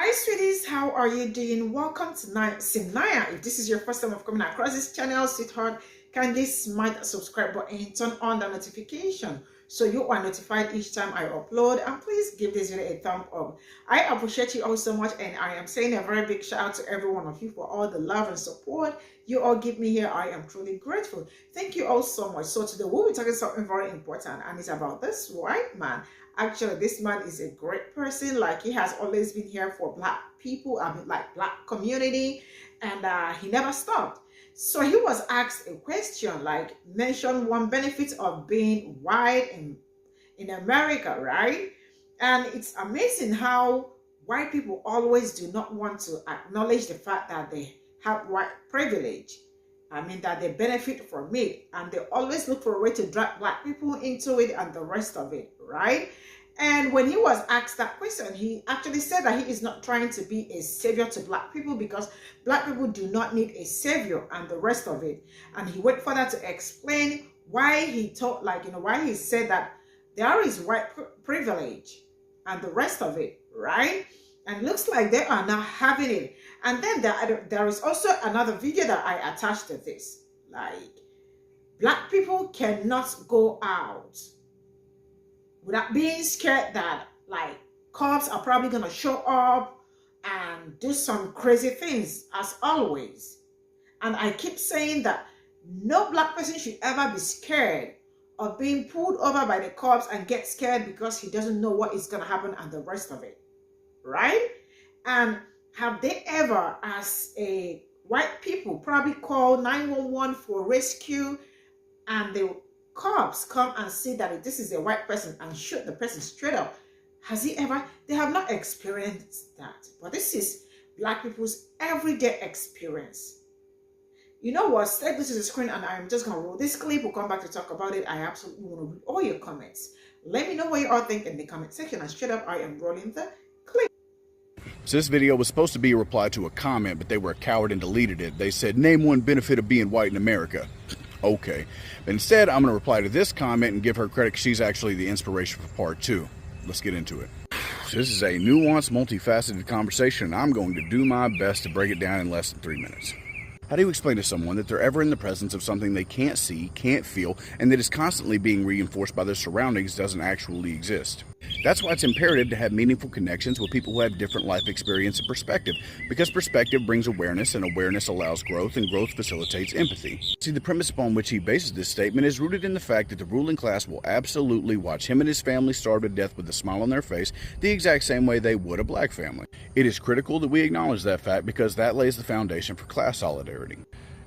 Hi sweeties, how are you doing? Welcome to Cimnanya. If this is your first time of coming across this channel, sweetheart, kindly smash the subscribe button, turn on the notification so you are notified each time I upload, and please give this video a thumb up. I appreciate you all so much, and I am saying a very big shout out to every one of you for all the love and support you all give me here. I am truly grateful. Thank you all so much. So today we'll be talking something very important, and it's about this white man. Actually, this man is a great person. Like, he has always been here for black people, like black community, and he never stopped. So he was asked a question, like, mention one benefit of being white in America, right? And it's amazing how white people always do not want to acknowledge the fact that they have white privilege. That they benefit from it, and they always look for a way to drag black people into it and the rest of it, right? And when he was asked that question, he actually said that he is not trying to be a savior to black people, because black people do not need a savior and the rest of it. And he went further to explain why he thought, why he said that there is white privilege and the rest of it, right? And looks like they are now having it. And then there is also another video that I attached to this. Like, black people cannot go out without being scared that, like, cops are probably going to show up and do some crazy things, as always. And I keep saying that no black person should ever be scared of being pulled over by the cops and get scared because he doesn't know what is going to happen and the rest of it. Right? And have they ever, as a white people, probably call 911 for rescue, and the cops come and see that this is a white person and shoot the person straight up? Has he ever? They have not experienced that. But this is black people's everyday experience. You know what? Take this to the screen, and I'm just going to roll this clip. We'll come back to talk about it. I absolutely want to read all your comments. Let me know what you all think in the comment section, and straight up, I am rolling the clip. So this video was supposed to be a reply to a comment, but they were a coward and deleted it. They said, name one benefit of being white in America. Okay. But instead, I'm going to reply to this comment and give her credit, because she's actually the inspiration for part 2. Let's get into it. So this is a nuanced, multifaceted conversation, and I'm going to do my best to break it down in less than 3 minutes. How do you explain to someone that they're ever in the presence of something they can't see, can't feel, and that is constantly being reinforced by their surroundings doesn't actually exist? That's why it's imperative to have meaningful connections with people who have different life experience and perspective, because perspective brings awareness, and awareness allows growth, and growth facilitates empathy. See, the premise upon which he bases this statement is rooted in the fact that the ruling class will absolutely watch him and his family starve to death with a smile on their face the exact same way they would a black family. It is critical that we acknowledge that fact, because that lays the foundation for class solidarity.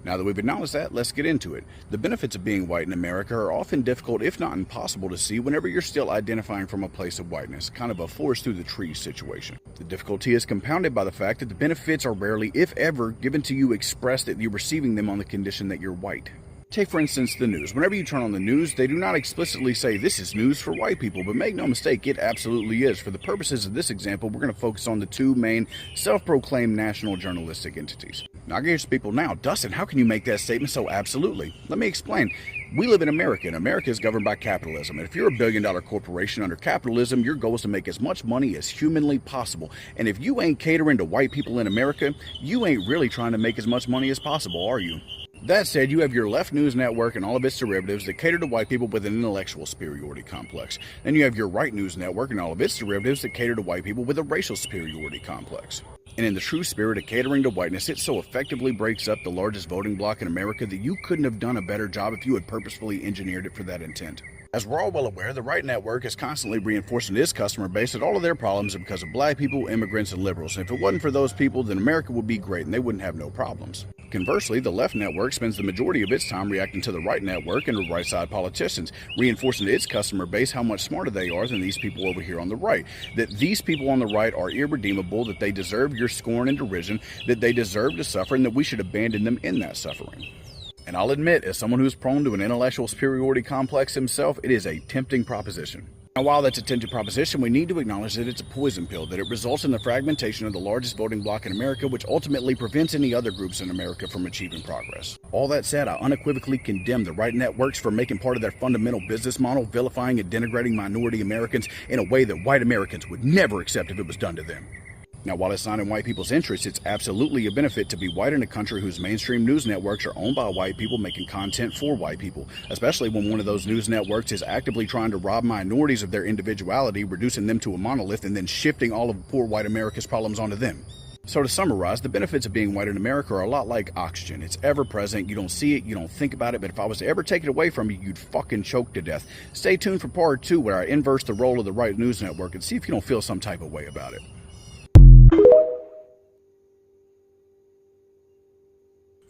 Now that we've acknowledged that, let's get into it. The benefits of being white in America are often difficult, if not impossible, to see whenever you're still identifying from a place of whiteness, kind of a forest through the trees situation. The difficulty is compounded by the fact that the benefits are rarely, if ever, given to you expressed that you're receiving them on the condition that you're white. Take, for instance, the news. Whenever you turn on the news, they do not explicitly say this is news for white people, but make no mistake, it absolutely is. For the purposes of this example, we're going to focus on the two main self-proclaimed national journalistic entities. Now, I guess people now, Dustin, how can you make that statement so absolutely? Let me explain. We live in America, and America is governed by capitalism. And if you're a billion-dollar corporation under capitalism, your goal is to make as much money as humanly possible. And if you ain't catering to white people in America, you ain't really trying to make as much money as possible, are you? That said, you have your left news network and all of its derivatives that cater to white people with an intellectual superiority complex. Then you have your right news network and all of its derivatives that cater to white people with a racial superiority complex. And in the true spirit of catering to whiteness, it so effectively breaks up the largest voting bloc in America that you couldn't have done a better job if you had purposefully engineered it for that intent. As we're all well aware, the right network is constantly reinforcing its customer base that all of their problems are because of black people, immigrants, and liberals. And if it wasn't for those people, then America would be great and they wouldn't have no problems. Conversely, the left network spends the majority of its time reacting to the right network and the right side politicians, reinforcing to its customer base how much smarter they are than these people over here on the right. That these people on the right are irredeemable, that they deserve your scorn and derision, that they deserve to suffer, and that we should abandon them in that suffering. And I'll admit, as someone who's prone to an intellectual superiority complex himself, it is a tempting proposition. Now, while that's a tempting proposition, we need to acknowledge that it's a poison pill, that it results in the fragmentation of the largest voting bloc in America, which ultimately prevents any other groups in America from achieving progress. All that said, I unequivocally condemn the right networks for making part of their fundamental business model vilifying and denigrating minority Americans in a way that white Americans would never accept if it was done to them. Now, while it's not in white people's interest, it's absolutely a benefit to be white in a country whose mainstream news networks are owned by white people making content for white people, especially when one of those news networks is actively trying to rob minorities of their individuality, reducing them to a monolith, and then shifting all of poor white America's problems onto them. So to summarize, the benefits of being white in America are a lot like oxygen. It's ever present, you don't see it, you don't think about it, but if I was to ever take it away from you, you'd fucking choke to death. Stay tuned for part 2 where I inverse the role of the right news network and see if you don't feel some type of way about it.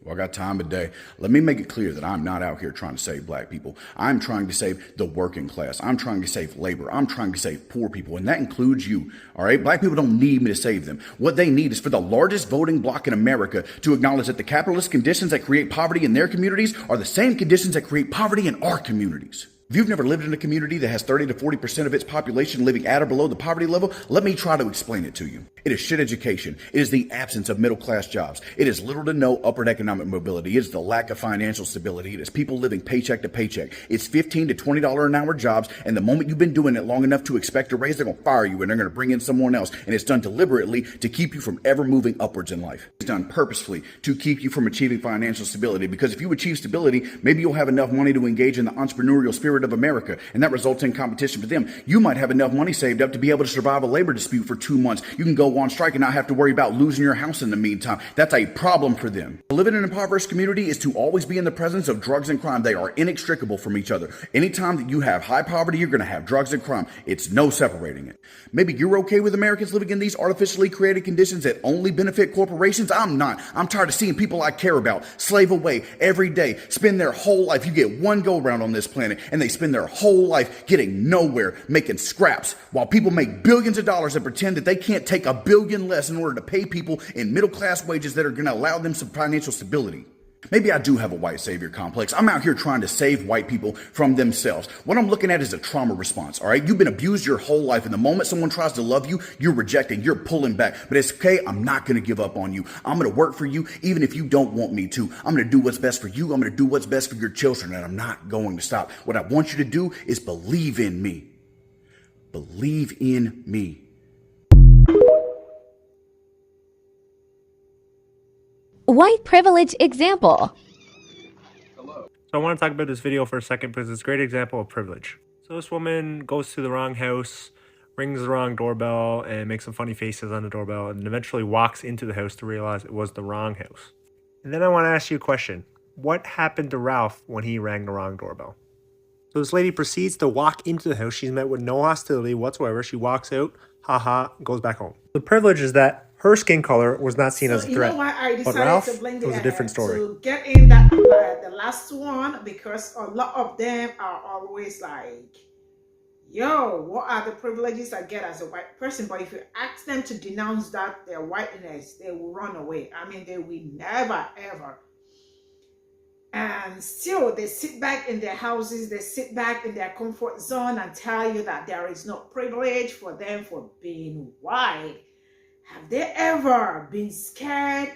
Well, I got time today. Let me make it clear that I'm not out here trying to save black people. I'm trying to save the working class. I'm trying to save labor. I'm trying to save poor people, and that includes you. All right? Black people don't need me to save them. What they need is for the largest voting bloc in America to acknowledge that the capitalist conditions that create poverty in their communities are the same conditions that create poverty in our communities. If you've never lived in a community that has 30 to 40% of its population living at or below the poverty level, let me try to explain it to you. It is shit education. It is the absence of middle-class jobs. It is little to no upward economic mobility. It is the lack of financial stability. It is people living paycheck to paycheck. It's $15 to $20 an hour jobs, and the moment you've been doing it long enough to expect a raise, they're going to fire you, and they're going to bring in someone else, and it's done deliberately to keep you from ever moving upwards in life. It's done purposefully to keep you from achieving financial stability, because if you achieve stability, maybe you'll have enough money to engage in the entrepreneurial spirit of America, and that results in competition for them. You might have enough money saved up to be able to survive a labor dispute for 2 months. You can go on strike and not have to worry about losing your house in the meantime. That's a problem for them. Living in an impoverished community is to always be in the presence of drugs and crime. They are inextricable from each other. Anytime that you have high poverty, you're going to have drugs and crime. It's no separating it. Maybe you're okay with Americans living in these artificially created conditions that only benefit corporations. I'm not. I'm tired of seeing people I care about slave away every day, spend their whole life. You get one go round on this planet, and they spend their whole life getting nowhere, making scraps, while people make billions of dollars and pretend that they can't take a billion less in order to pay people in middle class wages that are going to allow them some financial stability. Maybe I do have a white savior complex. I'm out here trying to save white people from themselves. What I'm looking at is a trauma response, all right? You've been abused your whole life, and the moment someone tries to love you, you're rejecting, you're pulling back. But it's okay, I'm not going to give up on you. I'm going to work for you even if you don't want me to. I'm going to do what's best for you. I'm going to do what's best for your children, and I'm not going to stop. What I want you to do is believe in me. Believe in me. White privilege example. So I want to talk about this video for a second because it's a great example of privilege. So this woman goes to the wrong house, rings the wrong doorbell, and makes some funny faces on the doorbell, and eventually walks into the house to realize it was the wrong house. And then I want to ask you a question. What happened to Ralph when he rang the wrong doorbell? So this lady proceeds to walk into the house. She's met with no hostility whatsoever. She walks out, goes back home. The privilege is that her skin color was not seen as a threat. But Ralph was a different story. To get in that the last one, because a lot of them are always like, yo, what are the privileges I get as a white person? But if you ask them to denounce that, their whiteness, they will run away. I mean, they will never, ever. And still, they sit back in their houses, they sit back in their comfort zone and tell you that there is no privilege for them for being white. Have they ever been scared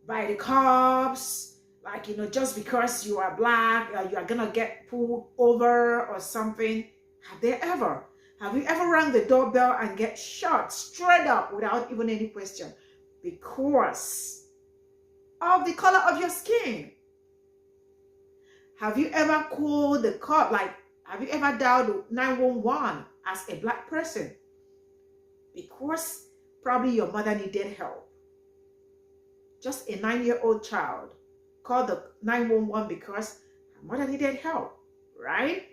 by the cops? Like, just because you are black, you are going to get pulled over or something. Have they ever? Have you ever rang the doorbell and get shot straight up without even any question? Because of the color of your skin. Have you ever called the cop? Like, have you ever dialed 911 as a black person? Because probably your mother needed help. Just a 9-year-old child called the 911 because her mother needed help, right?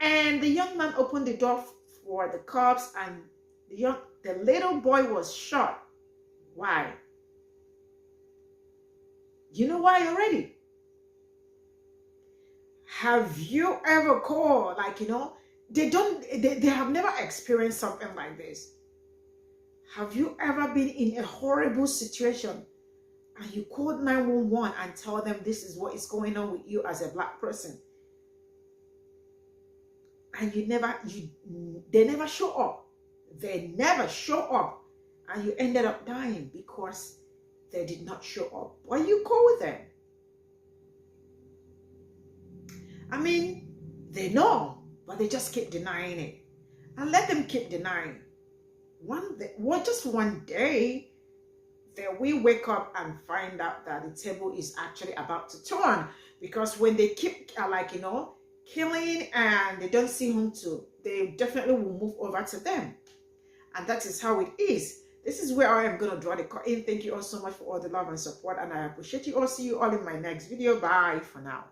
And the young man opened the door for the cops, and the little boy was shot. Why? You know why already? Have you ever called, they have never experienced something like this. Have you ever been in a horrible situation and you called 911 and tell them this is what is going on with you as a black person? And they never show up. They never show up. And you ended up dying because they did not show up. Why you call with them? I mean, they know, but they just keep denying it. And let them keep denying. one day, well, just one day, then we wake up and find out that the table is actually about to turn. Because when they keep killing and they don't see whom to, they definitely will move over to them. And that is how it is. This is where I am going to draw the curtain. Thank you all so much for all the love and support, and I appreciate you all. See you all in my next video. Bye for now.